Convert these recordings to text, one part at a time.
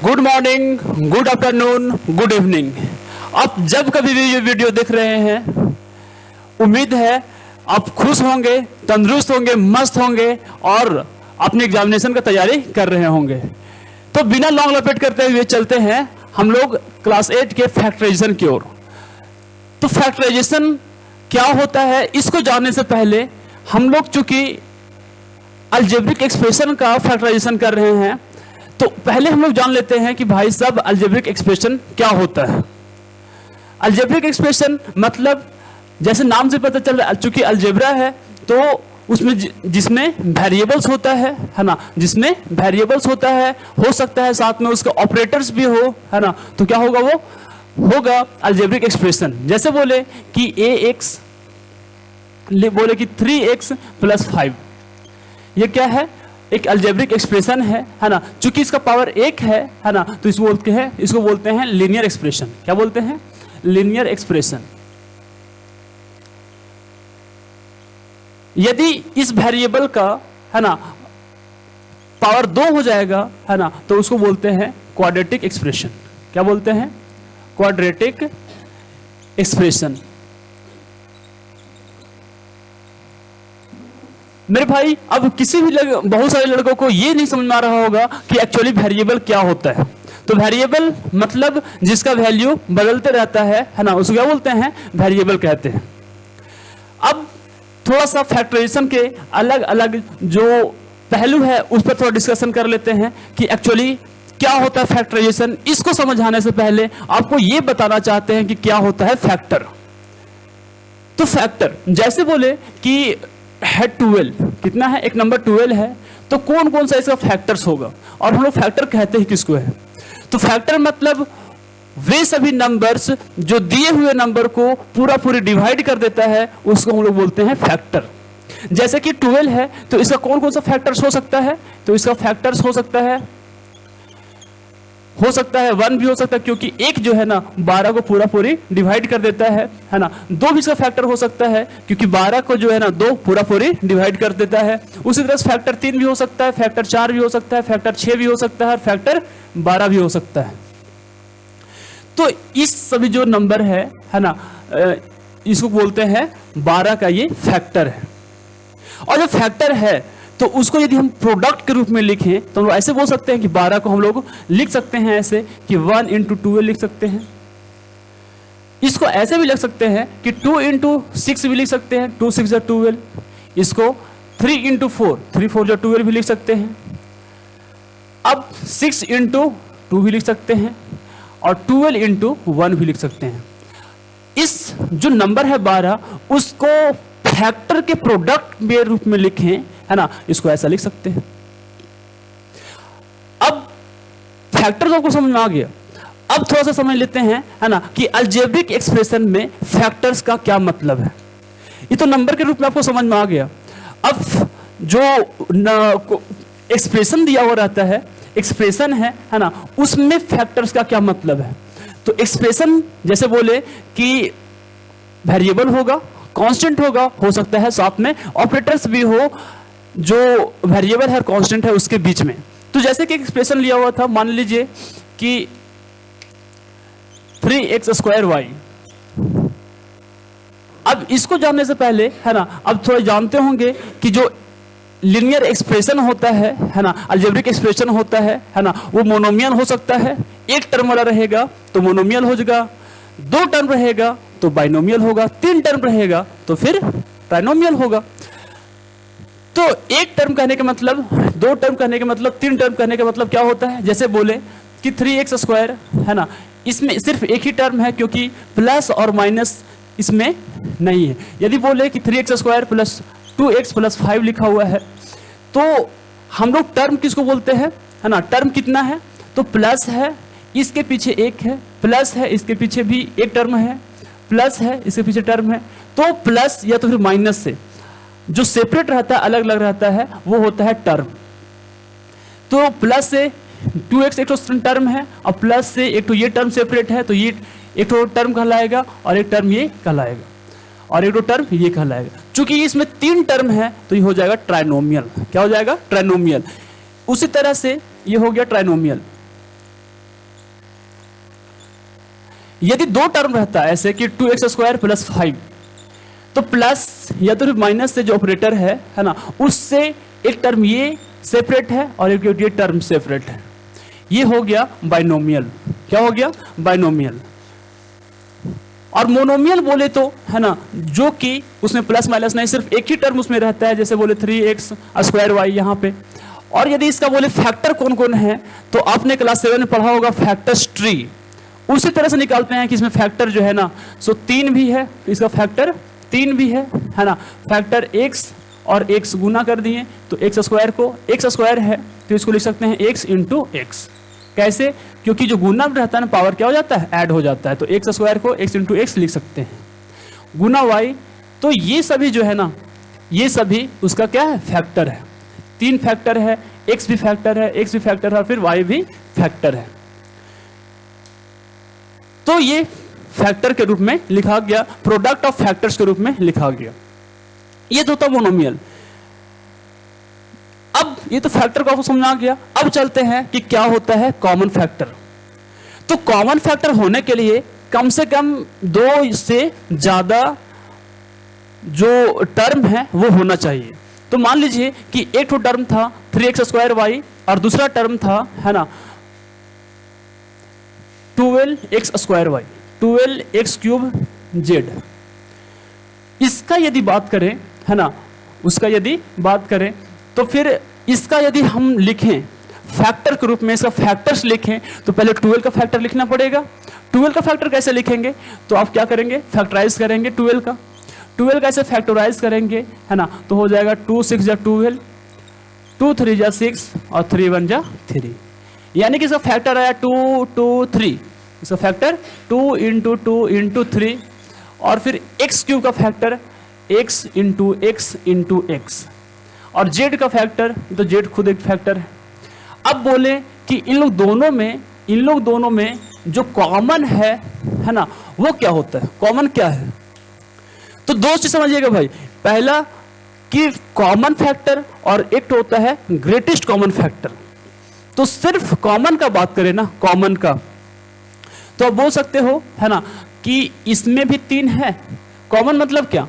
Good morning, good afternoon, good evening. आप जब कभी भी ये वीडियो देख रहे हैं, उम्मीद है आप खुश होंगे, तंदुरुस्त होंगे, मस्त होंगे और अपनी एग्जामिनेशन का तैयारी कर रहे होंगे। तो बिना लॉन्ग लपेट करते हुए चलते हैं हम लोग क्लास 8 के फैक्टराइजेशन की ओर। तो फैक्टराइजेशन क्या होता है, इसको जानने से पहले हम लोग चूंकि अलजेब्रिक एक्सप्रेशन का फैक्टराइजेशन कर रहे हैं, तो पहले हम लोग जान लेते हैं कि भाई साहब अलजेब्रिक एक्सप्रेशन क्या होता है। अलजेब्रिक एक्सप्रेशन मतलब जैसे नाम से पता चल रहा है, चूंकि अलजेब्रा है तो उसमें जिसमें वेरिएबल्स होता है ना, जिसमें वेरिएबल्स होता है, हो सकता है साथ में उसका ऑपरेटर्स भी हो, है ना, तो क्या होगा, वो होगा अलजेब्रिक एक्सप्रेशन। जैसे बोले कि ax, बोले कि 3x + 5, ये क्या है, एक अलजेब्रिक एक्सप्रेशन है ना। चूंकि इसका पावर 1 है ना, तो इसको बोलते हैं लीनियर एक्सप्रेशन। क्या बोलते हैं? Linear expression. यदि इस वेरिएबल का, है ना, पावर 2 हो जाएगा, है ना, तो उसको बोलते हैं क्वाड्रेटिक एक्सप्रेशन। क्या बोलते हैं? Quadratic expression. मेरे भाई, अब किसी भी बहुत सारे लड़कों को ये नहीं समझ में आ रहा होगा कि एक्चुअली वेरिएबल क्या होता है। तो वेरिएबल मतलब जिसका वैल्यू बदलते रहता है ना, उसको क्या बोलते हैं? वेरिएबल कहते हैं। अब थोड़ा सा फैक्टराइजेशन के अलग अलग जो पहलू है उस पर थोड़ा डिस्कशन कर लेते हैं कि एक्चुअली क्या होता है फैक्टराइजेशन। इसको समझाने से पहले आपको ये बताना चाहते हैं कि क्या होता है फैक्टर। तो फैक्टर जैसे बोले कि है 12, कितना है, एक नंबर 12 है, तो कौन कौन सा इसका फैक्टर्स होगा, और हम लोग फैक्टर कहते हैं किसको है? तो फैक्टर मतलब वे सभी नंबर्स जो दिए हुए नंबर को पूरी डिवाइड कर देता है, उसको हम लोग बोलते हैं फैक्टर। जैसे कि 12 है, तो इसका कौन कौन सा फैक्टर्स हो सकता है? तो इसका फैक्टर्स हो सकता है 1 भी हो सकता है, क्योंकि एक जो है ना 12 को पूरी डिवाइड कर देता है ना। 2 भी इसका फैक्टर हो सकता है, क्योंकि 12 को जो है ना 2 पूरी डिवाइड कर देता है। उसी तरह से फैक्टर 3 भी हो सकता है, फैक्टर 4 भी हो सकता है, फैक्टर 6 भी हो सकता है, और फैक्टर 12 भी हो सकता है। तो इस सभी जो नंबर है ना, इसको बोलते हैं 12 का ये फैक्टर है। और जो फैक्टर है तो उसको यदि हम प्रोडक्ट के रूप में लिखें तो हम लोग ऐसे बोल सकते हैं कि 12 को हम लोग लिख सकते हैं ऐसे कि 1 × 12 लिख सकते हैं। इसको ऐसे भी लिख सकते हैं कि 2 × 6 भी लिख सकते हैं, 2 × 6 = 12। इसको 3 × 4, 3 × 4 = 12 भी लिख सकते हैं। अब 6 × 2 भी लिख सकते हैं, और 12 × 1 भी लिख सकते हैं। इस जो नंबर है 12, उसको फैक्टर के प्रोडक्ट के रूप में लिखें, है ना, इसको ऐसा लिख सकते हैं। अब फैक्टर तो आपको समझ में आ गया। अब थोड़ा सा समझ लेते हैं, है ना, कि अलजेब्रिक एक्सप्रेशन में फैक्टर्स का क्या मतलब है। ये तो नंबर के रूप में आपको समझ में आ गया। अब जो एक्सप्रेशन दिया हुआ रहता है, एक्सप्रेशन है ना, उसमें फैक्टर्स का क्या मतलब है। तो एक्सप्रेशन जैसे बोले कि वेरिएबल होगा, कांस्टेंट होगा, हो सकता है साथ में ऑपरेटर्स भी हो जो वेरिएबल है, कांस्टेंट है, उसके बीच में। तो जैसे कि एक्सप्रेशन लिया हुआ था, मान लीजिए कि 3x² y। अब इसको जानने से पहले, है ना, अब थोड़ा जानते होंगे कि जो लीनियर एक्सप्रेशन होता है ना, अलजेब्रिक एक्सप्रेशन होता है ना, वो मोनोमियल हो सकता है। एक टर्म वाला रहेगा तो मोनोमियल हो जाएगा, 2 टर्म रहेगा तो बाइनोमियल होगा, 3 टर्म रहेगा तो फिर ट्राइनोमियल होगा। तो एक टर्म कहने का मतलब, 2 टर्म कहने का मतलब, 3 टर्म कहने का मतलब क्या होता है? जैसे बोले कि 3x² है ना, इसमें सिर्फ एक ही टर्म है, क्योंकि प्लस और माइनस इसमें नहीं है। यदि बोले कि 3x² + 2x + 5 लिखा हुआ है, तो हम लोग टर्म किसको बोलते हैं, है ना, टर्म कितना है, तो प्लस है, इसके पीछे 1 है, प्लस है, इसके पीछे भी एक टर्म है, प्लस है, इसके पीछे टर्म है। तो प्लस या तो फिर माइनस से जो सेपरेट रहता है, अलग अलग रहता है, वो होता है टर्म। तो प्लस से 2x एक तो टर्म है, और प्लस से एक तो ये टर्म सेपरेट है, तो ये एक तो टर्म कहलाएगा, और एक टर्म ये कहलाएगा, और एक तो टर्म ये कहलाएगा। चूंकि इसमें 3 टर्म है तो ये हो जाएगा ट्राइनोमियल। क्या हो जाएगा? ट्राइनोमियल। उसी तरह से ये हो गया ट्राइनोमियल। यदि दो टर्म रहता है ऐसे कि 2x² प्लस 5, तो प्लस या तो माइनस से जो ऑपरेटर है ना, उससे एक टर्म ये सेपरेट है और एक ये टर्म सेपरेट है। ये हो गया बाइनोमियल। क्या हो गया? बाइनोमियल। और मोनोमियल बोले तो है ना, जो कि उसमें प्लस माइनस नहीं, सिर्फ एक ही टर्म उसमें रहता है, जैसे बोले 3x² यहाँ पे। और यदि इसका बोले फैक्टर कौन कौन है, तो आपने क्लास 7 में पढ़ा होगा फैक्टर्स ट्री। उसी तरह से निकालते हैं कि इसमें फैक्टर जो है ना, सो 3 भी है, इसका फैक्टर 3 भी है ना। फैक्टर x और x गुना कर दिए तो x² को, x² है तो इसको लिख सकते हैं x इंटू x। कैसे? क्योंकि जो गुना रहता है ना, पावर क्या हो जाता है? ऐड हो जाता है। तो x² को x इंटू x लिख सकते हैं, गुना y। तो ये सभी जो है ना, ये सभी उसका क्या है? फैक्टर है। 3 फैक्टर है, x भी फैक्टर है, x भी फैक्टर है, फिर y भी फैक्टर है। तो ये फैक्टर के रूप में लिखा गया, प्रोडक्ट ऑफ फैक्टर्स के रूप में लिखा गया। ये तो था मोनोमियल। अब ये तो फैक्टर को आपको समझ आ गया। अब चलते हैं कि क्या होता है कॉमन फैक्टर। तो कॉमन फैक्टर होने के लिए कम से कम 2 से ज्यादा जो टर्म है वो होना चाहिए। तो मान लीजिए कि एक तो टर्म था 3x² और दूसरा टर्म था है ना 12x² 12x³ z। इसका यदि बात करें है ना, उसका यदि बात करें तो फिर इसका यदि हम लिखें फैक्टर के रूप में, इसका फैक्टर्स लिखें तो पहले 12 का फैक्टर लिखना पड़ेगा। 12 का फैक्टर कैसे लिखेंगे? तो आप क्या करेंगे? फैक्टराइज करेंगे 12 का। 12 कैसे फैक्टराइज करेंगे है ना, तो हो जाएगा 2 6 जा 12, 2 3 जा 6 और 3 1 जा 3। यानी कि इसका फैक्टर आया 2 2 3। इसका फैक्टर 2 इंटू 2 इंटू 3 और फिर x³ का factor x into x into x और z का फैक्टर, तो z खुद एक फैक्टर है। अब बोले कि इन लोग दोनों में जो कॉमन है ना, वो क्या होता है? कॉमन क्या है? तो दो चीज समझिएगा भाई। पहला कि कॉमन फैक्टर और एक होता है ग्रेटेस्ट कॉमन फैक्टर। तो सिर्फ कॉमन का बात करें ना, कॉमन का, तो आप बोल सकते हो है ना कि इसमें भी 3 है। कॉमन मतलब क्या?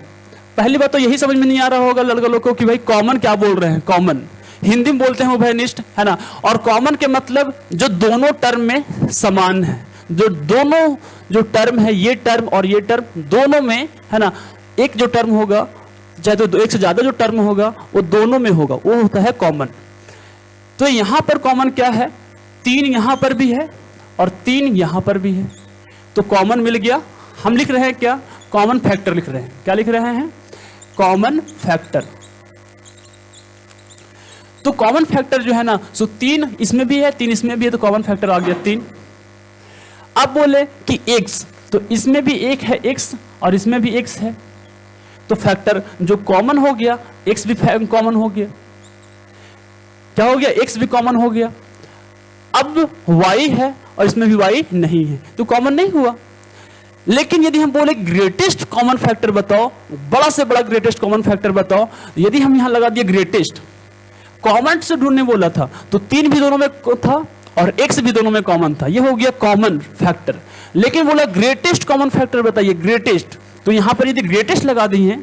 पहली बात तो यही समझ में नहीं आ रहा होगा लड़का लोग को कि भाई कॉमन क्या बोल रहे हैं। कॉमन हिंदी में बोलते हैं उभयनिष्ठ है ना, और कॉमन के मतलब जो दोनों टर्म में समान है, जो दोनों जो टर्म है, ये टर्म और ये टर्म दोनों में है ना, एक जो टर्म होगा चाहे तो एक से ज्यादा जो टर्म होगा वो दोनों में होगा, वो होता है कॉमन। तो यहां पर कॉमन क्या है? 3 यहां पर भी है और 3 यहां पर भी है, तो कॉमन मिल गया। हम लिख रहे हैं क्या? कॉमन फैक्टर लिख रहे हैं। क्या लिख रहे हैं? Common factor. तो कॉमन फैक्टर जो है ना, सो 3 इसमें भी है, 3 इसमें भी है, तो कॉमन फैक्टर आ गया 3। अब बोले कि x, तो इसमें भी एक है x और इसमें भी x है, तो फैक्टर जो कॉमन हो गया, x भी कॉमन हो गया। क्या हो गया? x भी कॉमन हो गया। अब y है और इसमें भी y नहीं है, तो कॉमन नहीं हुआ। लेकिन यदि हम बोले ग्रेटेस्ट कॉमन फैक्टर बताओ, बड़ा से बड़ा ग्रेटेस्ट कॉमन फैक्टर बताओ, यदि हम यहां लगा दिए ग्रेटेस्ट, कॉमन से ढूंढने बोला था तो 3 भी दोनों में था और x भी दोनों में कॉमन था, ये हो गया कॉमन फैक्टर। लेकिन बोला ग्रेटेस्ट कॉमन फैक्टर बताइए, ग्रेटेस्ट, तो यहां पर यदि ग्रेटेस्ट लगा दिए,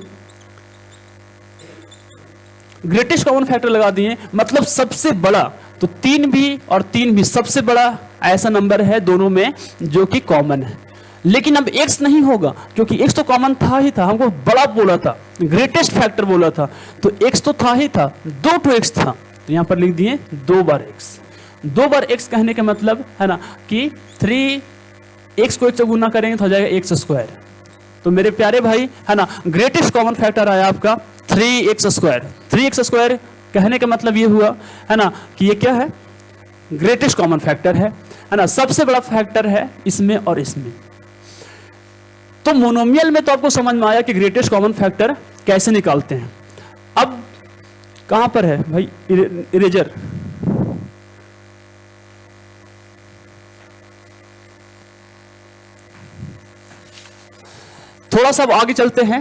ग्रेटेस्ट कॉमन फैक्टर लगा दिए मतलब सबसे बड़ा, तो 3 भी और 3 भी सबसे बड़ा ऐसा नंबर है दोनों में जो कि कॉमन है। लेकिन अब x नहीं होगा क्योंकि x तो कॉमन था ही था, हमको बड़ा बोला था, ग्रेटेस्ट फैक्टर बोला था, तो x तो था ही था, 2 x था, तो यहां पर लिख दिए 2 बार x। 2 बार x कहने का मतलब है ना कि 3x को 1 से गुना करेंगे तो हो जाएगा x²। तो मेरे प्यारे भाई है ना, ग्रेटेस्ट कॉमन फैक्टर आया आपका 3x²। 3x² कहने का मतलब ये हुआ है ना कि ये क्या है? ग्रेटेस्ट कॉमन फैक्टर है ना, सबसे बड़ा फैक्टर है इसमें और इसमें। तो मोनोमियल में तो आपको समझ में आया कि ग्रेटेस्ट कॉमन फैक्टर कैसे निकालते हैं। अब कहां पर है भाई इरेजर? थोड़ा सा आगे चलते हैं।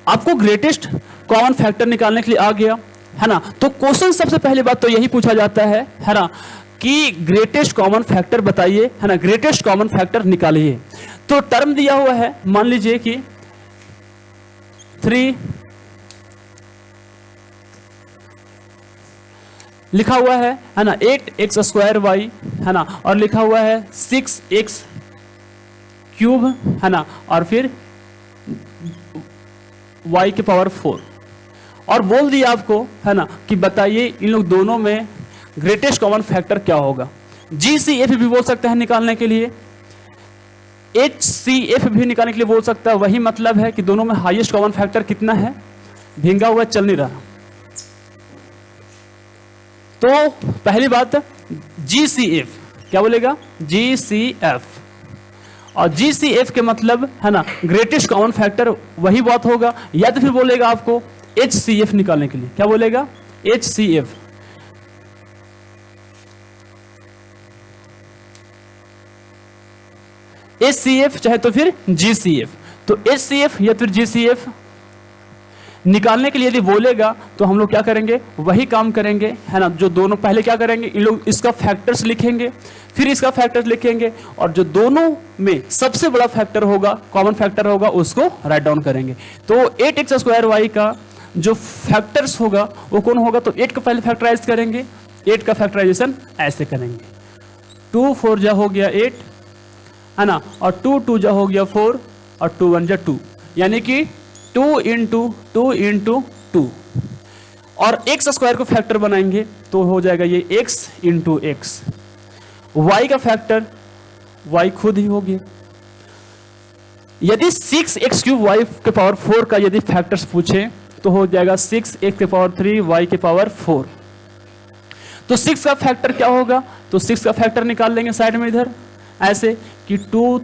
आपको ग्रेटेस्ट कॉमन फैक्टर निकालने के लिए आ गया है ना। तो क्वेश्चन सबसे पहली बात तो यही पूछा जाता है ना, कि ग्रेटेस्ट कॉमन फैक्टर बताइए, है ना, ग्रेटेस्ट कॉमन फैक्टर निकालिए। तो टर्म दिया हुआ है, मान लीजिए कि 3 लिखा हुआ है ना, 8x² है ना, और लिखा हुआ है 6x क्यूब, है ना, और फिर y⁴, और बोल दिया आपको, है ना, कि बताइए इन लोग दोनों में ग्रेटेस्ट कॉमन फैक्टर क्या होगा। GCF भी बोल सकते हैं निकालने के लिए, HCF भी निकालने के लिए बोल सकता है। वही मतलब है कि दोनों में हाईएस्ट कॉमन फैक्टर कितना है, भींगा हुआ चल नहीं रहा। तो पहली बात GCF, क्या बोलेगा, GCF, और GCF के मतलब, है ना, ग्रेटेस्ट कॉमन फैक्टर वही बात होगा। या तो फिर बोलेगा आपको HCF निकालने के लिए, क्या बोलेगा, HCF। HCF चाहे तो फिर GCF। तो HCF या फिर GCF निकालने के लिए यदि बोलेगा तो हम लोग क्या करेंगे, वही काम करेंगे, है ना, जो दोनों पहले क्या करेंगे, इन लोग इसका फैक्टर्स लिखेंगे, फिर इसका फैक्टर्स लिखेंगे, और जो दोनों में सबसे बड़ा फैक्टर होगा, कॉमन फैक्टर होगा, उसको राइट डाउन करेंगे। तो 8x² का जो फैक्टर्स होगा वो कौन होगा, तो 8 का पहले फैक्टराइज करेंगे, 8 का फैक्टराइजेशन ऐसे करेंगे, 2 4 जा हो गया 8, है ना, और 2 2 जा हो गया 4, और 2 1 जा 2, यानी कि 2 × 2, और x² को फैक्टर बनाएंगे तो हो जाएगा ये x × x। y का फैक्टर y खुद ही होगी। यदि 6x³ y⁴ का यदि फैक्टर्स पूछे तो हो जाएगा 6x⁴ y⁴। तो 6 का फैक्टर क्या होगा, तो 6 का फैक्टर निकाल लेंगे साइड में इधर ऐसे कि 2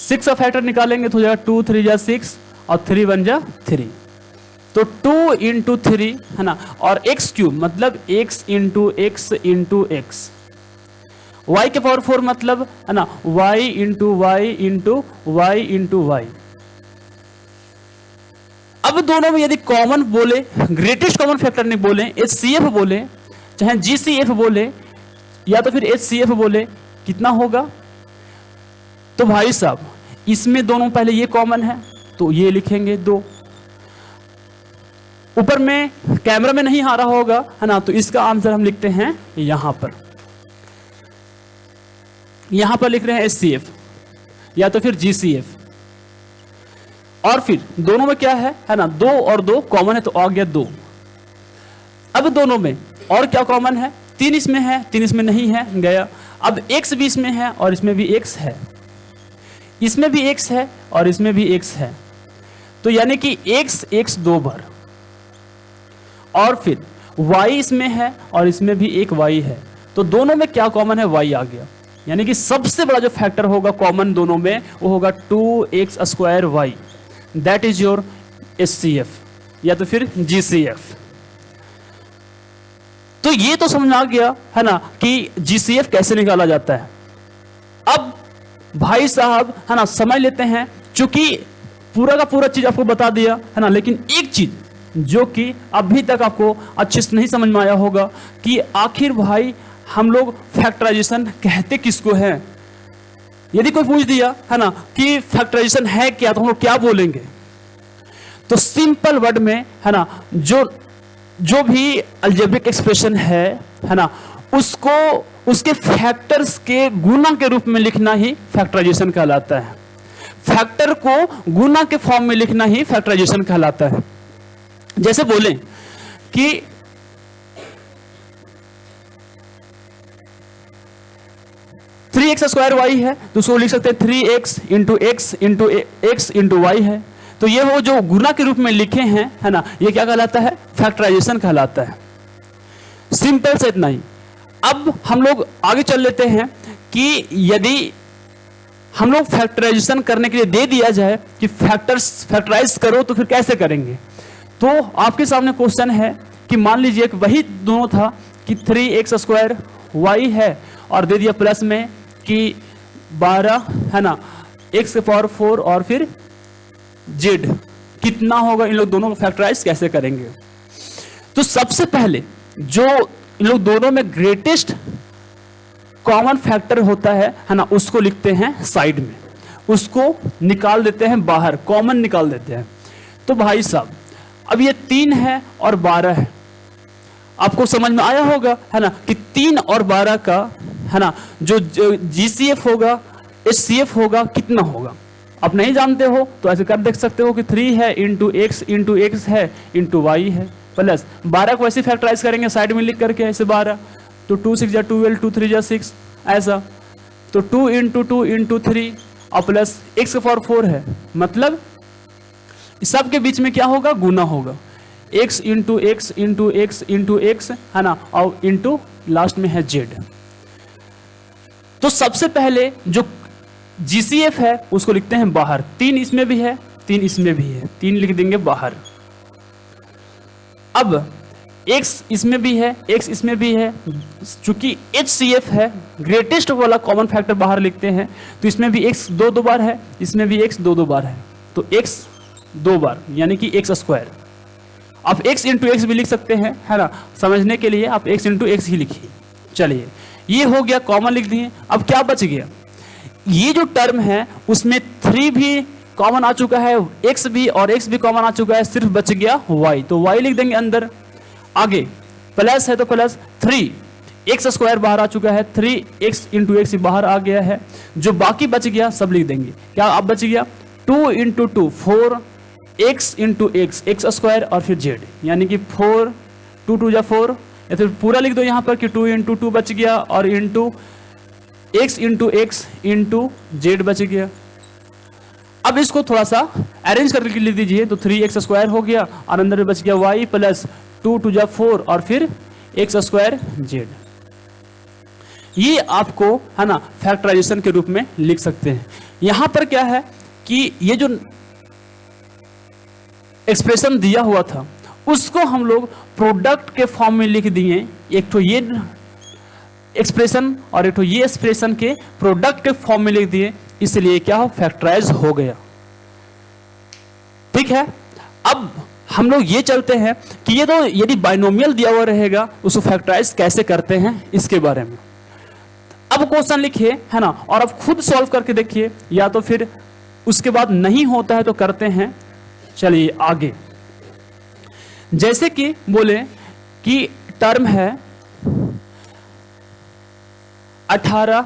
6 का फैक्टर निकालेंगे तो हो जाएगा 2 3 जा 6, और 3 1 जा 3, तो 2 × 3, है ना, और x³ मतलब x × x × x, y⁴ मतलब, है ना, y × y × y × y। अब दोनों में यदि कॉमन बोले, ग्रेटेस्ट कॉमन फैक्टर नहीं बोले, HCF बोले, चाहे GCF बोले, या तो फिर HCF बोले, कितना होगा, तो भाई साहब इसमें दोनों पहले ये कॉमन है तो ये लिखेंगे 2। ऊपर में कैमरा में नहीं आ रहा होगा, है ना, तो इसका आंसर हम लिखते हैं यहां पर, यहां पर लिख रहे हैं HCF या तो फिर GCF। और फिर दोनों में क्या है ना, 2 और 2 कॉमन है तो आ गया 2। अब दोनों में और क्या कॉमन है, 3 इसमें है, 3 इसमें नहीं है, गया। अब x भी इसमें है और इसमें भी x है, इसमें भी x है और इसमें भी x है, तो यानी कि x 2 बार। और फिर y इसमें है और इसमें भी एक y है, तो दोनों में क्या कॉमन है, y आ गया। यानी कि सबसे बड़ा जो फैक्टर होगा कॉमन दोनों में वो होगा 2x² y, that is your HCF या तो फिर GCF। तो ये तो समझ आ गया, है ना, कि GCF कैसे निकाला जाता है। अब भाई साहब, है ना, समझ लेते हैं, चूंकि पूरा का पूरा चीज आपको बता दिया, है ना, लेकिन एक चीज जो कि अभी तक आपको अच्छे से नहीं समझ में आया होगा कि आखिर भाई हम लोग फैक्टराइजेशन कहते किसको है। यदि कोई पूछ दिया, है ना, कि फैक्टराइजेशन है क्या, तो हम लोग क्या बोलेंगे, तो सिंपल वर्ड में, है ना, जो भी अलजेब्रिक एक्सप्रेशन है ना, उसको उसके फैक्टर्स के गुना के रूप में लिखना ही फैक्टराइजेशन कहलाता है। फैक्टर को गुना के फॉर्म में लिखना ही फैक्टराइजेशन कहलाता है। जैसे बोलें कि 3x² y है तो उसको लिख सकते हैं 3x × x × x × y है। तो ये वो जो गुना के रूप में लिखे हैं, है ना, ये क्या कहलाता है, फैक्टराइजेशन कहलाता है। सिंपल से इतना ही। अब हम लोग आगे चल लेते हैं कि यदि हम लोग फैक्टराइजेशन करने के लिए दे दिया जाए कि फैक्टराइज करो तो फिर कैसे करेंगे। तो आपके सामने क्वेश्चन है कि मान लीजिए कि वही दोनों था कि 3x² y है और दे दिया प्लस में कि 12 है ना, x के पावर 4 और फिर z कितना होगा, इन लोग दोनों को फैक्टराइज कैसे करेंगे। तो सबसे पहले जो इन लोग दोनों में ग्रेटेस्ट कॉमन फैक्टर होता है ना, उसको लिखते हैं साइड में, उसको निकाल देते हैं बाहर, कॉमन निकाल देते हैं। तो भाई साहब अब ये 3 है और 12 है, आपको समझ में आया होगा है ना कि 3 और 12 का है ना जो GCF होगा, HCF होगा, कितना होगा। आप नहीं जानते हो तो ऐसे कर देख सकते हो कि 3 है इंटू x है इंटू y है, प्लस 12 को ऐसे फैक्टराइज करेंगे साइड में लिख करके ऐसे 12, तो 2 6 जा 12, 2 3 जा 6 ऐसा, तो 2 इंटू 2 इंटू 3 और प्लस x के पावर 4 है, मतलब सब के बीच में क्या होगा, गुना होगा, x into x into x into x है ना, और इंटू लास्ट में है z। तो सबसे पहले जो GCF है उसको लिखते हैं बाहर, 3 इसमें भी है 3 इसमें भी है, 3 लिख देंगे बाहर। अब x इसमें भी है x इसमें भी है, चूंकि HCF है ग्रेटेस्ट वाला कॉमन फैक्टर बाहर लिखते हैं, तो इसमें भी x 2 बार है, इसमें भी x 2 बार है, तो x 2 बार यानी कि x स्क्वायर। आप x इंटू एक्स भी लिख सकते हैं है ना, समझने के लिए आप x इंटू एक्स ही लिखिए। चलिए ये हो गया, कॉमन लिख दिए। अब क्या बच गया, ये जो टर्म है उसमें 3 भी कॉमन आ चुका है, x भी और x भी कॉमन आ चुका है, सिर्फ बच गया y, तो y लिख देंगे अंदर। आगे प्लस है तो प्लस 3 x स्क्वायर बाहर आ चुका है, 3x इंटू एक्स बाहर आ गया है, जो बाकी बच गया सब लिख देंगे। क्या अब बच गया 2 into 2 4 x into x x square और फिर z, यानी कि 4 2 2 जा 4, या फिर पूरा लिख दो यहाँ पर कि 2 इंटू 2 बच गया और into x into x into z बच गया। अब इसको थोड़ा सा अरेंज करके लिख दीजिए, तो 3x स्क्वायर हो गया और अंदर में बच गया y प्लस 2 2 जा 4 और फिर x स्क्वायर z। ये आपको है ना फैक्टराइजेशन के रूप में लिख सकते हैं। यहां पर क्या है कि ये जो एक्सप्रेशन दिया हुआ था उसको हम लोग प्रोडक्ट के फॉर्म में लिख दिए, एक तो ये एक्सप्रेशन और एक तो ये एक्सप्रेशन के प्रोडक्ट के फॉर्म में लिख दिए, इसलिए क्या हो फैक्टराइज हो गया। ठीक है, अब हम लोग ये चलते हैं कि ये तो यदि बाइनोमियल दिया हुआ रहेगा उसको फैक्टराइज कैसे करते हैं इसके बारे में। अब क्वेश्चन लिखिए है ना, और अब खुद सॉल्व करके देखिए, या तो फिर उसके बाद नहीं होता है तो करते हैं। चलिए आगे, जैसे कि बोले कि टर्म है 18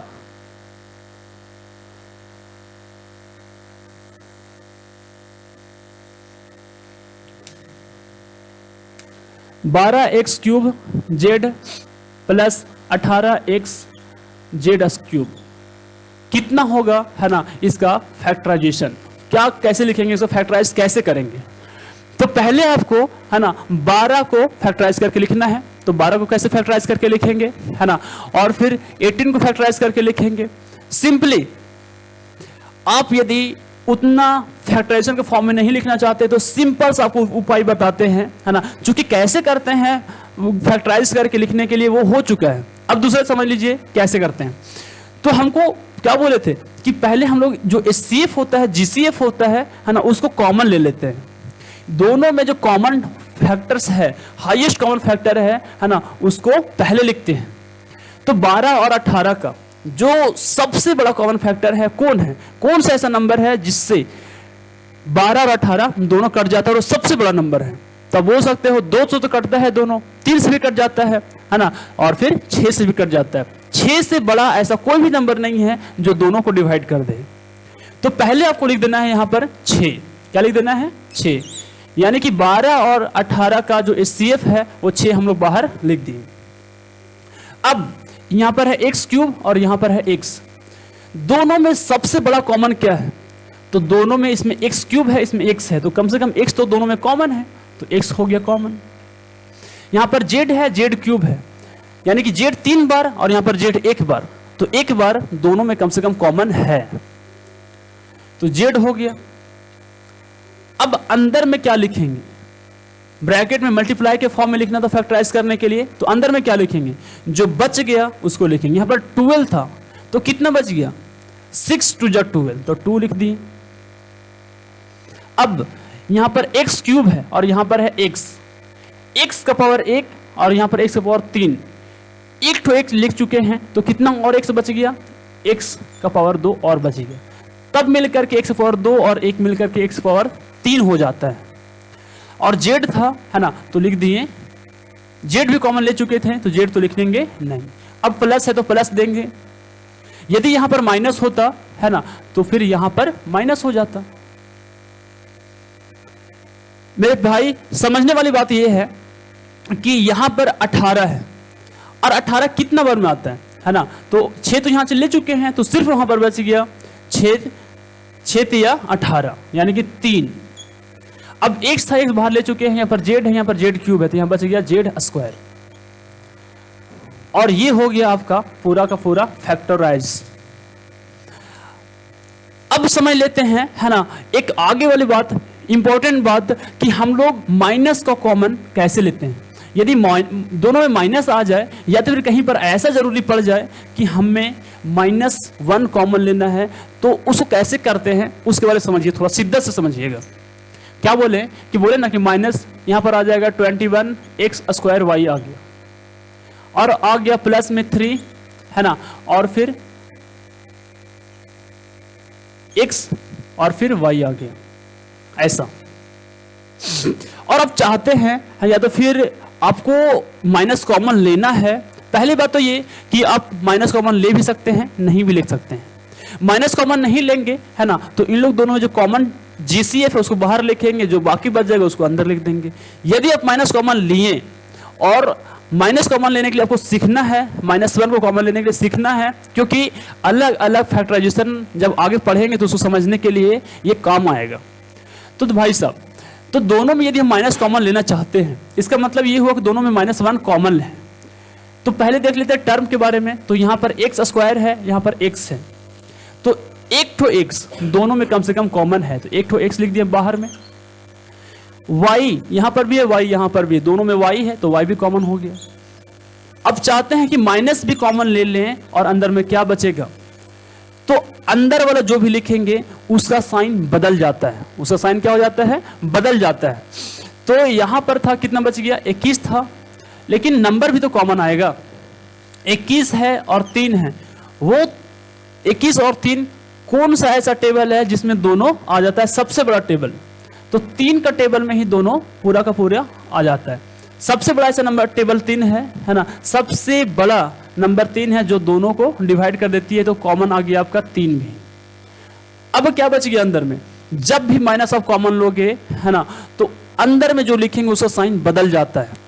12x cube Z plus 18x Z cube कितना होगा है ना, इसका फैक्टराइजेशन क्या कैसे लिखेंगे, इसको फैक्टराइज कैसे करेंगे। तो पहले आपको है ना 12 को फैक्टराइज करके लिखना है, तो 12 को कैसे फैक्टराइज करके लिखेंगे है ना, और फिर 18 को फैक्टराइज करके लिखेंगे। सिंपली आप यदि उतना फैक्टराइजेशन के फॉर्म में नहीं लिखना चाहते तो सिंपल सा आपको उपाय बताते हैं है ना, चूंकि कैसे करते हैं फैक्टराइज करके लिखने के लिए वो हो चुका है। अब दूसरा समझ लीजिए कैसे करते हैं। तो हमको क्या बोले थे कि पहले हम लोग जो HCF होता है GCF होता है ना, उसको कॉमन ले लेते हैं। दोनों में जो कॉमन फैक्टर्स है, हाईएस्ट कॉमन फैक्टर है ना, उसको पहले लिखते हैं। तो 12 और 18 का जो सबसे बड़ा कॉमन फैक्टर है कौन है, कौन सा ऐसा नंबर है जिससे 12 और 18 दोनों कट जाता है और सबसे बड़ा नंबर है। तब बोल सकते हो 2 से तो कटता है दोनों, 3 से भी कट जाता है ना, और फिर 6 से भी कट जाता है। 6 से बड़ा ऐसा कोई भी नंबर नहीं है जो दोनों को डिवाइड कर दे। तो पहले आपको लिख देना है यहाँ पर 6, क्या लिख देना है 6, यानी कि 12 और 18 का जो HCF है वो 6 हम लोग बाहर लिख दिए। अब यहाँ पर है x क्यूब और यहाँ पर है x, दोनों में सबसे बड़ा कॉमन क्या है, तो दोनों में इसमें x क्यूब है इसमें x है, तो कम से कम x तो दोनों में कॉमन है, तो x हो गया कॉमन। यहाँ पर z है z क्यूब है, यानी कि z 3 बार और यहाँ पर z 1 बार, तो 1 बार दोनों में कम से कम कॉमन है, तो z हो गया। अब अंदर में क्या लिखेंगे, ब्रैकेट में मल्टीप्लाई के फॉर्म में लिखना था फैक्टराइज करने के लिए, तो अंदर में क्या लिखेंगे, जो बच गया उसको लिखेंगे। यहाँ पर 12 था तो कितना बच गया 6 2 जा 12, तो 2 लिख दिए। अब यहां पर x क्यूब है और यहां पर है x का पावर 1 और यहां पर x का पावर 3, एक तो x लिख चुके हैं, तो कितना और x बच गया, x का पावर 2 और बच गया। तब मिलकर के x पावर 2 और 1 मिलकर के x पावर 3 हो जाता है। और z था, है ना, तो लिख दिए, z भी कॉमन ले चुके थे तो z तो लिख देंगे नहीं। अब प्लस है तो प्लस देंगे, यदि यहां पर माइनस होता, है ना, तो फिर यहां पर माइनस हो जाता। मेरे भाई समझने वाली बात यह है कि यहां पर 18 है और 18 कितना बार में आता है ना, तो 6 तो यहां से ले चुके हैं तो सिर्फ वहां पर बच गया 6 या 18 यानी कि 3। अब x था, x बाहर ले चुके हैं, यहां पर z है, यहां पर z क्यूब है, तो यहां बच गया z स्क्वायर। और ये हो गया आपका पूरा का पूरा फैक्टराइज। अब समझ लेते हैं, है ना, एक आगे वाली बात, इंपॉर्टेंट बात कि हम लोग माइनस का कॉमन कैसे लेते हैं। यदि दोनों में माइनस आ जाए या तो फिर कहीं पर ऐसा जरूरी पड़ जाए कि हमें -1 कॉमन लेना है, तो उसको कैसे करते हैं उसके बारे में समझिए, थोड़ा शिद्दत से समझिएगा। क्या बोले कि बोले ना कि माइनस यहां पर आ जाएगा 21 x स्क्वायर y आ गया, और आ गया प्लस में 3, है ना, और फिर x और फिर y आ गया ऐसा। और अब चाहते हैं या तो फिर आपको माइनस कॉमन लेना है। पहली बात तो ये कि आप माइनस कॉमन ले भी सकते हैं, नहीं भी ले सकते हैं। माइनस कॉमन नहीं लेंगे, है ना, तो इन लोग दोनों में जो कॉमन जीसीएफ है उसको बाहर लिखेंगे, जो बाकी बच जाएगा उसको अंदर लिख देंगे। यदि आप माइनस कॉमन लिए और माइनस कॉमन लेने के लिए आपको सीखना है, -1 को कॉमन लेने के लिए सीखना है, क्योंकि अलग अलग फैक्टराइजेशन जब आगे पढ़ेंगे तो उसको समझने के लिए ये काम आएगा। तो भाई साहब, तो दोनों में यदि हम माइनस कॉमन लेना चाहते हैं, इसका मतलब ये हुआ कि दोनों में -1 कॉमन है। तो पहले देख लेते हैं टर्म के बारे में। तो यहां पर x स्क्वायर है, यहां पर x है, तो एक ठो x दोनों में कम से कम कॉमन है, तो एक ठो x लिख दिया बाहर में। y यहां पर भी है, y यहां पर भी है, दोनों में y है तो y भी कॉमन हो गया। अब चाहते हैं कि माइनस भी कॉमन ले लें और अंदर में क्या बचेगा, तो अंदर वाला जो भी लिखेंगे उसका साइन बदल जाता है, उसका साइन क्या हो जाता है, बदल जाता है। तो यहां पर था कितना बच गया, 21 था, लेकिन नंबर भी तो कॉमन आएगा। 21 है और 3 है, वो 21 और 3 कौन सा ऐसा टेबल है जिसमें दोनों आ जाता है, सबसे बड़ा टेबल। तो 3 का टेबल में ही दोनों पूरा का पूरा आ जाता है। सबसे बड़ा ऐसा नंबर टेबल 3 है ना, सबसे बड़ा नंबर 3 है जो दोनों को डिवाइड कर देती है, तो कॉमन आ गया आपका 3 भी। अब क्या बच गया अंदर में, जब भी माइनस ऑफ कॉमन लोगे, है ना, तो अंदर में जो लिखेंगे उसका साइन बदल जाता है।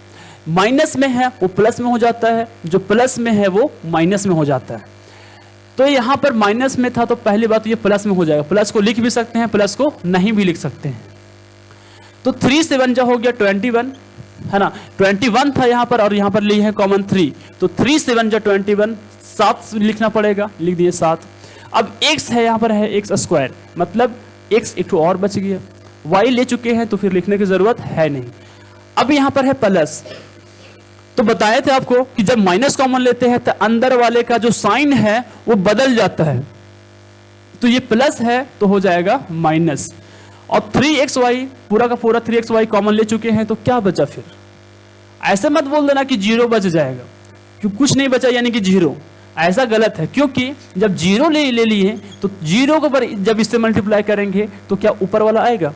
माइनस में है वो प्लस में हो जाता है, जो प्लस में है वो माइनस में हो जाता है। तो यहां पर माइनस में था तो पहली बात ये प्लस में हो जाएगा, प्लस को लिख भी सकते हैं, प्लस को नहीं भी लिख सकते हैं। तो 3 से 1 जा हो गया 21, है ना, 21 था यहां पर और यहां पर ली है कॉमन 3, तो 3 से 1 जा 21, 7 लिखना पड़ेगा, लिख दिए 7। अब x है, यहां पर है x स्क्वायर, मतलब x एक और बच गया। y ले चुके हैं तो फिर लिखने की जरूरत है नहीं। अब यहां पर है प्लस, तो बताए थे आपको कि जब माइनस कॉमन लेते हैं तो अंदर वाले का जो साइन है वो बदल जाता है, तो ये प्लस है तो हो जाएगा माइनस। और 3xy पूरा का पूरा 3xy कॉमन ले चुके हैं, तो क्या बचा फिर। ऐसे मत बोल देना कि 0 बच जाएगा, क्योंकि कुछ नहीं बचा यानी कि 0, ऐसा गलत है। क्योंकि जब 0 ले लिए तो 0 को पर जब इससे मल्टीप्लाई करेंगे तो क्या ऊपर वाला आएगा।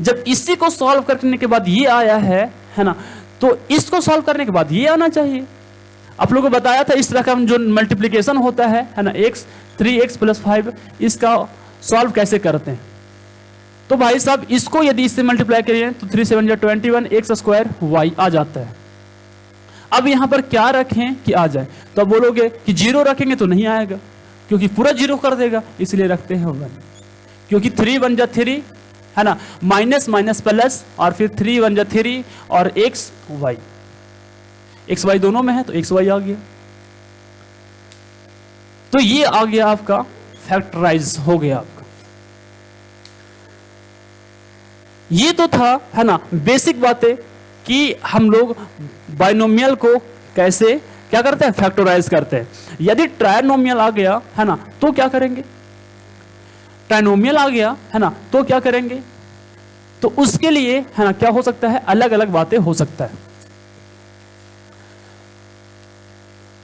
जब इसी को सॉल्व करने के बाद ये आया है ना, तो इसको सॉल्व करने के बाद ये आना चाहिए। आप लोगों को बताया था इस तरह का जो मल्टीप्लिकेशन होता है ना, 3x + 5, इसका सॉल्व कैसे करते हैं। तो भाई साहब इसको यदि इससे मल्टीप्लाई करिए तो 3 से 1 जा 21, x स्क्वायर y आ जाता है। अब यहां पर क्या रखें कि आ जाए, तो अब बोलोगे कि 0 रखेंगे तो नहीं आएगा, क्योंकि पूरा 0 कर देगा, इसलिए रखते हैं 1, क्योंकि 3 1 जा 3, है ना, माइनस माइनस प्लस, और फिर 3 1 जा 3 और x y दोनों में है तो x y आ गया। तो ये आ गया आपका फैक्टराइज हो गया आपका। ये तो था, है ना, बेसिक बातें कि हम लोग बाइनोमियल को कैसे क्या करते हैं, फैक्टराइज करते हैं। यदि ट्रायनोमियल आ गया, है ना, तो क्या करेंगे, ट्राइनोमियल आ गया है ना, तो क्या करेंगे, तो उसके लिए है ना क्या हो सकता है, अलग अलग बातें हो सकता है।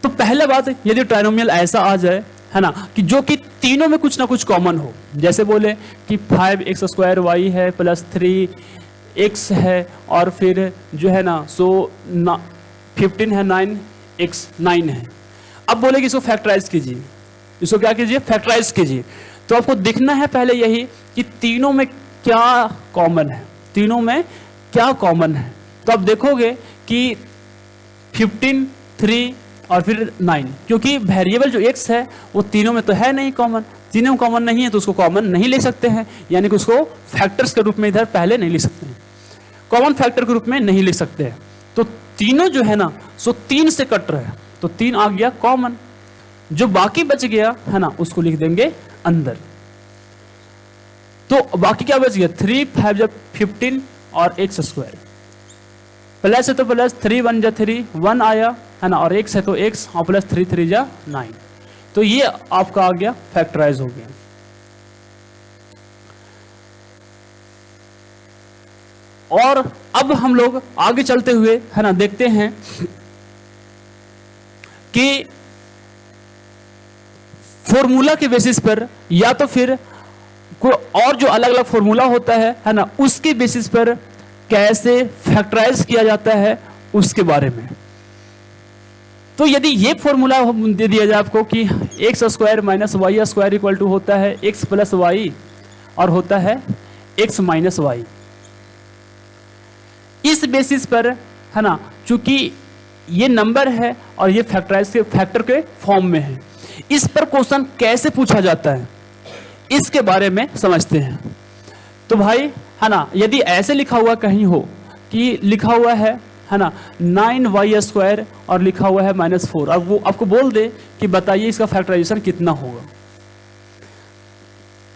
तो पहला बात, यदि ट्राइनोमियल ऐसा आ जाए है ना कि जो कि तीनों में कुछ ना कुछ कॉमन हो, जैसे बोले कि 5x² है प्लस 3x है और फिर जो है ना 15 है, 9x 9 है। अब बोले कि इसको फैक्टराइज कीजिए, इसको क्या कीजिए, फैक्टराइज कीजिए। तो आपको दिखना है पहले यही कि तीनों में क्या कॉमन है, तीनों में क्या कॉमन है। तो आप देखोगे कि 15, 3 और फिर 9, क्योंकि वेरिएबल जो x है वो तीनों में तो है नहीं कॉमन, तीनों में कॉमन नहीं है तो उसको कॉमन नहीं ले सकते हैं, यानी कि उसको फैक्टर्स के रूप में इधर पहले नहीं लिख सकते हैं, कॉमन फैक्टर के रूप में नहीं लिख सकते हैं। तो तीनों जो है ना सो 3 से कट रहे हैं, तो 3 आ गया कॉमन, जो बाकी बच गया है ना उसको लिख देंगे अंदर। तो बाकी क्या बच गया, 3, 5 जब 15 और x², प्लस है तो प्लस 3 1 जा 3 1 आया है ना, और x है तो x और प्लस 3 3 जा 9। तो ये आपका आ गया फैक्टराइज हो गया। और अब हम लोग आगे चलते हुए है ना देखते हैं कि फॉर्मूला के बेसिस पर या तो फिर कोई और जो अलग अलग फॉर्मूला होता है ना, उसके बेसिस पर कैसे फैक्टराइज किया जाता है उसके बारे में। तो यदि ये फॉर्मूला दे दिया जाए आपको कि x² minus y² equal to होता है x प्लस वाई और होता है x माइनस वाई, इस बेसिस पर है ना, चूंकि ये नंबर है और ये फैक्टर के फॉर्म में है, इस पर क्वेश्चन कैसे पूछा जाता है इसके बारे में समझते हैं। तो भाई है ना, यदि ऐसे लिखा हुआ कहीं हो कि लिखा हुआ है ना 9y² और लिखा हुआ है -4, अब वो आपको बोल दे कि बताइए इसका फैक्टराइजेशन कितना होगा,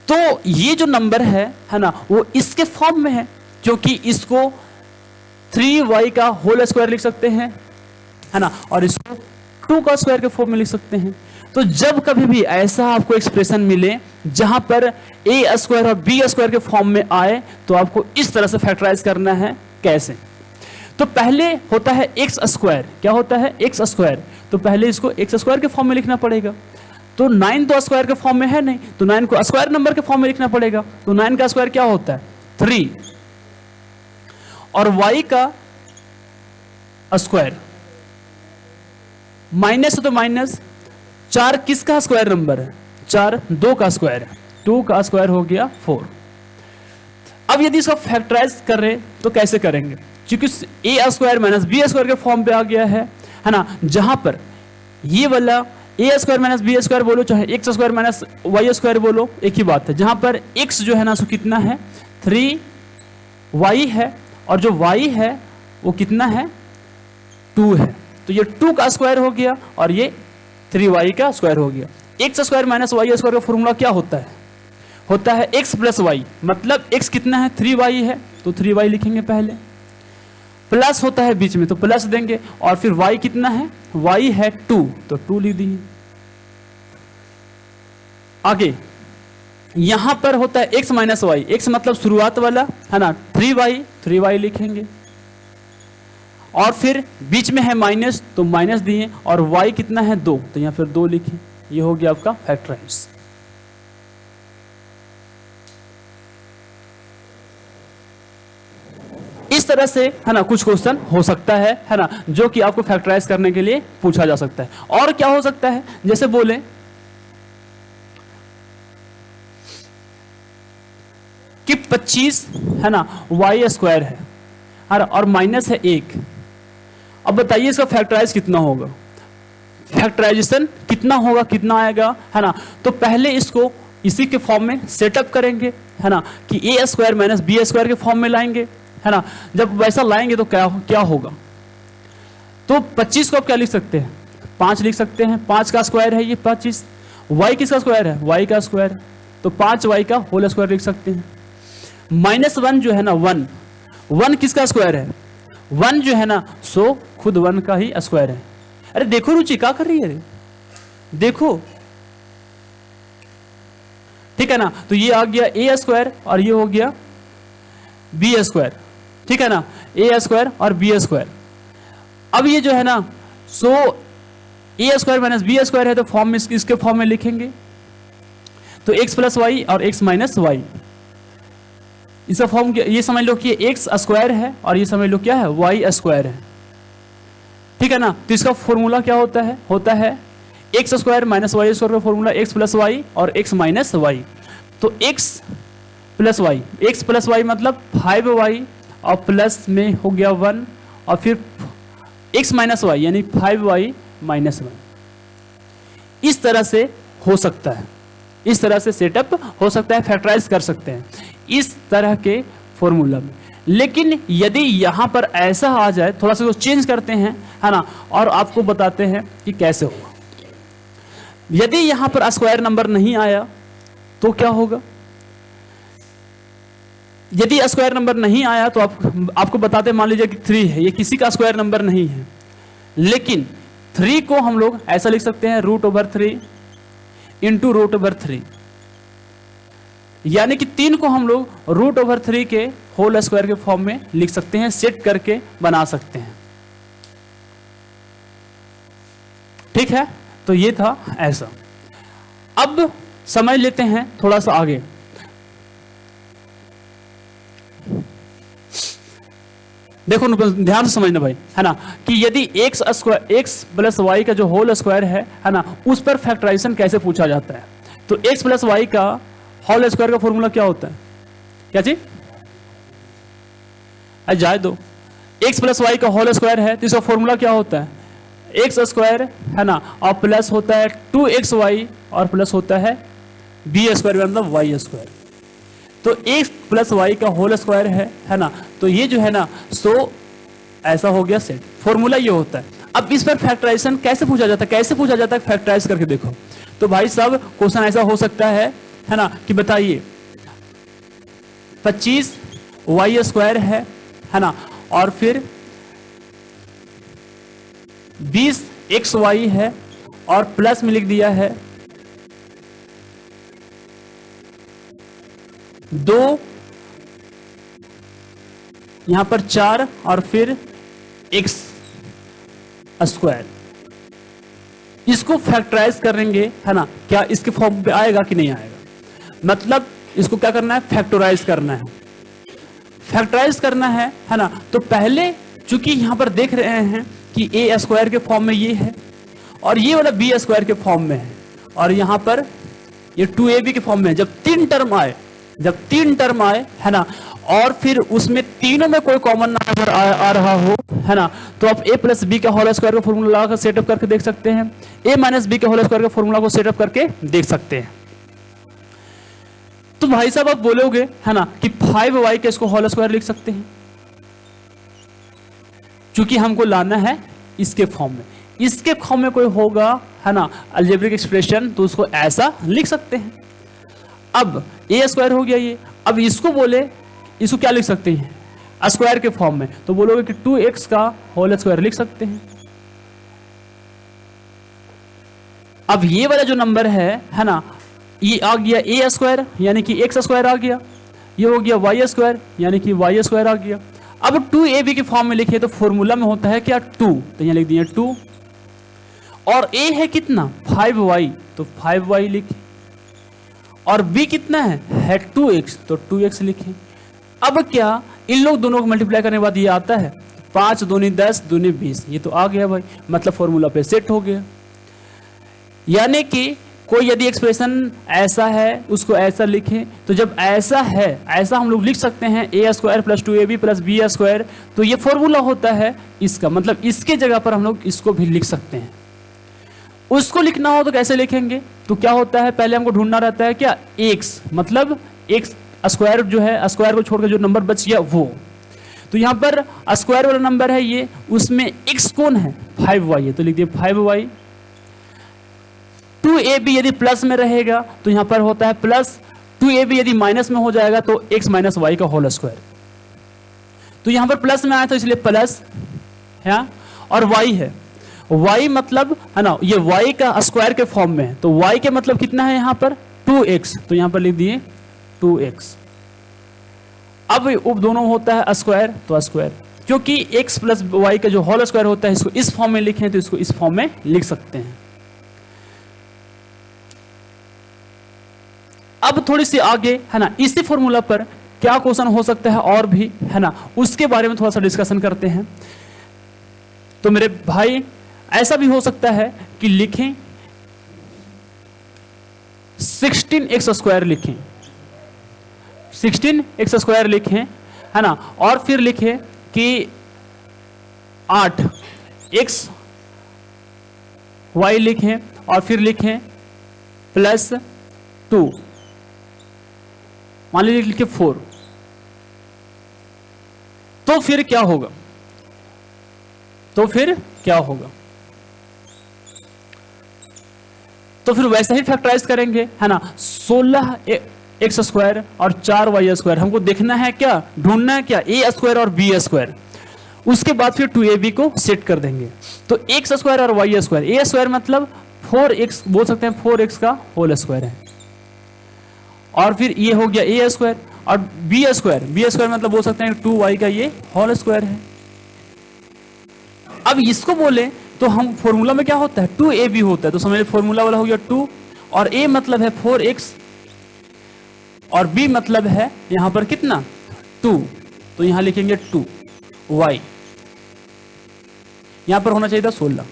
तो ये जो नंबर है ना वो इसके फॉर्म में है, क्योंकि इसको 3y का होल स्क्वायर लिख सकते हैं है ना, और इसको 2 का स्क्वायर के फॉर्म में लिख सकते हैं। तो जब कभी भी ऐसा आपको एक्सप्रेशन मिले जहां पर a² और b² के फॉर्म में आए, तो आपको इस तरह से फैक्टराइज करना है। कैसे, तो पहले होता है x², क्या होता है x², तो पहले इसको x² के फॉर्म में लिखना पड़ेगा। तो 9 तो स्क्वायर के फॉर्म में है नहीं, तो 9 को स्क्वायर नंबर के फॉर्म में लिखना पड़ेगा। तो 9 का स्क्वायर क्या होता है 3, और y का स्क्वायर माइनस तो माइनस, 4 किसका स्क्वायर नंबर है, 4 2 का स्क्वायर है, 2 का स्क्वायर हो गया 4। अब यदि इसको फैक्टराइज कर रहे तो कैसे करेंगे, क्योंकि a² माइनस b² के फॉर्म पे आ गया है ना, जहां पर ये वाला a² माइनस b² बोलो चाहे x² माइनस y² बोलो, एक ही बात है। जहां पर x जो है ना सो कितना है 3y है, और जो y है वो कितना है 2 है, तो ये 2 का स्क्वायर हो गया और ये 3y का स्क्वायर हो गया। x² माइनस y² का फॉर्मूला क्या होता है, होता है x प्लस y, मतलब x कितना है 3y है, तो 3y लिखेंगे पहले, प्लस होता है बीच में तो प्लस देंगे, और फिर y कितना है, y है 2, तो 2 लिख दिए। आगे यहां पर होता है x माइनस y, x मतलब शुरुआत वाला है ना, 3y लिखेंगे, और फिर बीच में है माइनस तो माइनस दिए, और y कितना है 2, तो यहां फिर 2 लिखें। ये हो गया आपका फैक्टराइज। इस तरह से है ना कुछ क्वेश्चन हो सकता है ना, जो कि आपको फैक्टराइज करने के लिए पूछा जा सकता है। और क्या हो सकता है, जैसे बोले कि 25 है ना y² है और माइनस है 1। अब बताइए इसका फैक्टराइज कितना होगा, फैक्टराइजेशन कितना होगा, कितना आएगा है ना। तो पहले इसको इसी के फॉर्म में सेटअप करेंगे है ना, कि a² माइनस b² के फॉर्म में लाएंगे है ना। जब वैसा लाएंगे तो क्या होगा, तो 25 को आप क्या लिख सकते हैं 5 लिख सकते हैं, 5 का स्क्वायर है ये 25, y किसका स्क्वायर है y का स्क्वायर, तो 5y का होल स्क्वायर लिख सकते हैं। -1 जो है ना 1 किसका स्क्वायर है, 1 जो है ना सो खुद 1 का ही स्क्वायर है। अरे देखो रुचि क्या कर रही है, देखो ठीक है ना। तो ये आ गया ए स्क्वायर और ये हो गया बी स्क्वायर, ठीक है ना, ए स्क्वायर और बी स्क्वायर। अब ये जो है ना, सो ए स्क्वायर माइनस बी स्क्वायर है तो फॉर्म में इसके फॉर्म में लिखेंगे, तो एक्स प्लस वाई और एक्स माइनस वाई, इसका फॉर्म ये समझ लो कि एक्स स्क्वायर है और ये समझ लो क्या है, वाई स्क्वायर है, ठीक है ना। तो इसका फॉर्मूला क्या होता है X square minus Y square का फॉर्मूला एक्स प्लस वाई और एक्स माइनस वाई। तो एक्स प्लस वाई मतलब 5y और प्लस में हो गया 1 और फिर x माइनस वाई यानी 5y माइनस 1। इस तरह से हो सकता है, इस तरह से सेटअप हो सकता है, फैक्टराइज कर सकते हैं इस तरह के फॉर्मूला में। लेकिन यदि यहां पर ऐसा आ जाए, थोड़ा सा चेंज करते हैं, है ना, और आपको बताते हैं कि कैसे होगा। यदि यहां पर स्क्वायर नंबर नहीं आया तो क्या होगा। यदि स्क्वायर नंबर नहीं आया तो आपको बताते, मान लीजिए कि 3 है, ये किसी का स्क्वायर नंबर नहीं है, लेकिन 3 को हम लोग ऐसा लिख सकते हैं √3 इंटू √3, यानी कि 3 को हम लोग √3 के होल स्क्वायर के फॉर्म में लिख सकते हैं, सेट करके बना सकते हैं, ठीक है। तो ये था ऐसा। अब समझ लेते हैं थोड़ा सा आगे। देखो ध्यान से समझना भाई, है ना, कि यदि एक्स प्लस वाई का जो होल स्क्वायर है ना, उस पर फैक्टराइजेशन कैसे पूछा जाता है। तो एक्स प्लस वाई का होल स्क्वायर का फॉर्मूला क्या होता है, क्या चीज, जाए दो, एक्स प्लस वाई का होल स्क्वायर है तो इसका फॉर्मूला क्या होता है, एक्स स्क्वायर, है ना, और प्लस होता है 2xy और प्लस होता है बी स्क्वायर मतलब वाई स्क्वायर। तो एक्स प्लस वाई का होल स्क्वायर है ना, तो ये जो है ना, सो ऐसा हो गया सेट, फॉर्मूला ये होता है। अब इस पर फैक्टराइजेशन कैसे पूछा जाता है, फैक्टराइज करके देखो। तो भाई साहब क्वेश्चन ऐसा हो सकता है ना, कि बताइए 25y स्क्वायर है ना, और फिर 20xy है और प्लस में लिख दिया है 2, यहां पर 4 और फिर x स्क्वायर। इसको फैक्टराइज करेंगे, है ना, क्या इसके फॉर्म पे आएगा कि नहीं आएगा। मतलब इसको क्या करना है, फैक्टराइज करना है, फैक्टराइज करना है ना। तो पहले चूंकि यहां पर देख रहे हैं कि ए स्क्वायर के फॉर्म में ये है और ये वाला बी स्क्वायर के फॉर्म में है, और यहां पर ये 2ab के फॉर्म में है। जब तीन टर्म आए, है ना, और फिर उसमें तीनों में कोई कॉमन नंबर आ रहा हो, है ना, तो आप a प्लस बी का होल स्क्वायर का फॉर्मूला लगाकर सेटअप करके देख सकते हैं, a माइनस बी के होल स्क्वायर का फॉर्मूला को सेटअप करके देख सकते हैं। तो भाई साहब आप बोलोगे, है ना, कि 5y के इसको होल स्क्वायर लिख सकते हैं, चूंकि हमको लाना है इसके फॉर्म में। इसके फॉर्म में कोई होगा, है ना, अलजेब्रिक एक्सप्रेशन, तो उसको ऐसा लिख सकते हैं। अब ए स्क्वायर हो गया ये, अब इसको क्या लिख सकते हैं स्क्वायर के फॉर्म में, तो बोलोगे कि 2x का होल स्क्वायर लिख सकते हैं। अब ये वाला जो नंबर है ना, ये आ गया ए स्क्वायर यानी कि एक्स स्क्वायर आ गया, ये हो गया वाई स्क्वायर यानी कि वाई स्क्वायर आ गया। अब 2ab के फॉर्म में लिखे तो फॉर्मूला में होता है क्या 2, तो यहां लिख दिए 2, और a है कितना 5y, तो 5y लिखे, और b कितना है 2x, तो 2x लिखे। अब क्या इन लोग दोनों को मल्टीप्लाई करने के बाद ये आता है 5 दूनी 10 दूनी 20, ये तो आ गया भाई, मतलब फॉर्मूला पे सेट हो गया। यानी कि कोई यदि एक्सप्रेशन ऐसा है उसको ऐसा लिखें, तो जब ऐसा है ऐसा हम लोग लिख सकते हैं a square plus 2ab plus b square, तो ये फॉर्मूला होता है इसका, मतलब इसके जगह पर हम लोग इसको भी लिख सकते हैं। उसको लिखना हो तो कैसे लिखेंगे, तो क्या होता है, पहले हमको ढूंढना रहता है क्या एक्स, मतलब एक्स स्क्वायर जो है, स्क्वायर को छोड़कर जो नंबर बच गया वो, तो यहां पर स्क्वायर वाला नंबर है ये, उसमें एक्स कौन है 5y है, तो लिख दिए 5y। 2ab यदि प्लस में रहेगा तो यहां पर होता है प्लस, 2ab यदि माइनस में हो जाएगा तो x माइनस वाई का होल स्क्वायर, तो यहां पर प्लस में आया तो इसलिए प्लस है, और y है, y मतलब, है ना, ये y का स्क्वायर के फॉर्म में है, तो y के मतलब कितना है यहाँ पर 2x, तो यहां पर लिख दिए 2x। अब उप दोनों होता है स्क्वायर, तो स्क्वायर, क्योंकि x प्लस वाई का जो होल स्क्वायर होता है इसको इस फॉर्म में लिखें तो इसको इस फॉर्म में लिख सकते हैं। अब थोड़ी सी आगे है ना, इसी फॉर्मूला पर क्या क्वेश्चन हो सकता है और भी है ना, उसके बारे में थोड़ा सा डिस्कशन करते हैं। तो मेरे भाई ऐसा भी हो सकता है कि लिखें 16x स्क्वायर लिखें, 16x स्क्वायर लिखें है ना, और फिर लिखें कि 8x y लिखें और फिर लिखें प्लस 2, मान लीजिए लिखे 4, तो फिर क्या होगा, तो फिर क्या होगा, तो फिर वैसे ही फैक्टराइज करेंगे है ना। 16x स्क्वायर और 4y स्क्वायर, हमको देखना है क्या, ढूंढना है क्या, a स्क्वायर और b स्क्वायर। उसके बाद फिर 2ab को सेट कर देंगे, तो x स्क्वायर और y स्क्वायर, a स्क्वायर मतलब 4x बोल सकते हैं, 4x का होल स्क्वायर है, और फिर ये हो गया a स्क्वायर, और b स्क्वायर मतलब बोल सकते हैं 2y का ये होल स्क्वायर है। अब इसको बोले तो हम फॉर्मूला में क्या होता है, 2ab होता है, तो समझ फॉर्मूला वाला हो गया 2, और a मतलब है 4x और b मतलब है यहां पर कितना 2, तो यहां लिखेंगे 2y, यहां पर होना चाहिए था 16।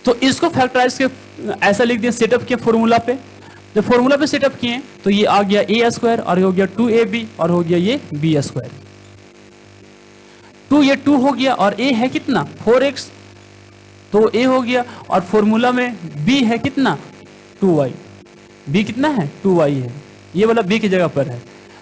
तो इसको फैक्टराइज के ऐसा लिख दिया, सेटअप किया फॉर्मूला पे, जब फॉर्मूला पे सेटअप किए तो ये आ गया a स्क्वायर और हो गया 2ab और हो गया ये b स्क्वायर। 2 ये 2 हो गया और a है कितना 4x, तो a हो गया, और फॉर्मूला में b है कितना 2y, b कितना है 2y है, ये वाला b की जगह पर है,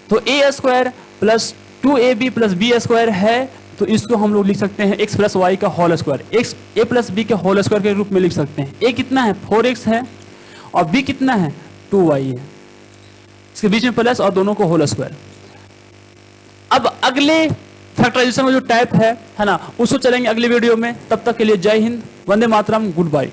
तो a square plus 2ab plus b square है, तो इसको हम लोग लिख सकते हैं x प्लस वाई का whole square, x a plus b के होल स्क्वायर के रूप में लिख सकते हैं। a कितना है 4x है और b कितना है 2y है, इसके बीच में प्लस और दोनों को होल स्क्वायर। अब अगले फैक्टराइजेशन में जो टाइप है ना, उसको चलेंगे अगले वीडियो में। तब तक के लिए जय हिंद, वंदे मातरम, गुड बाय।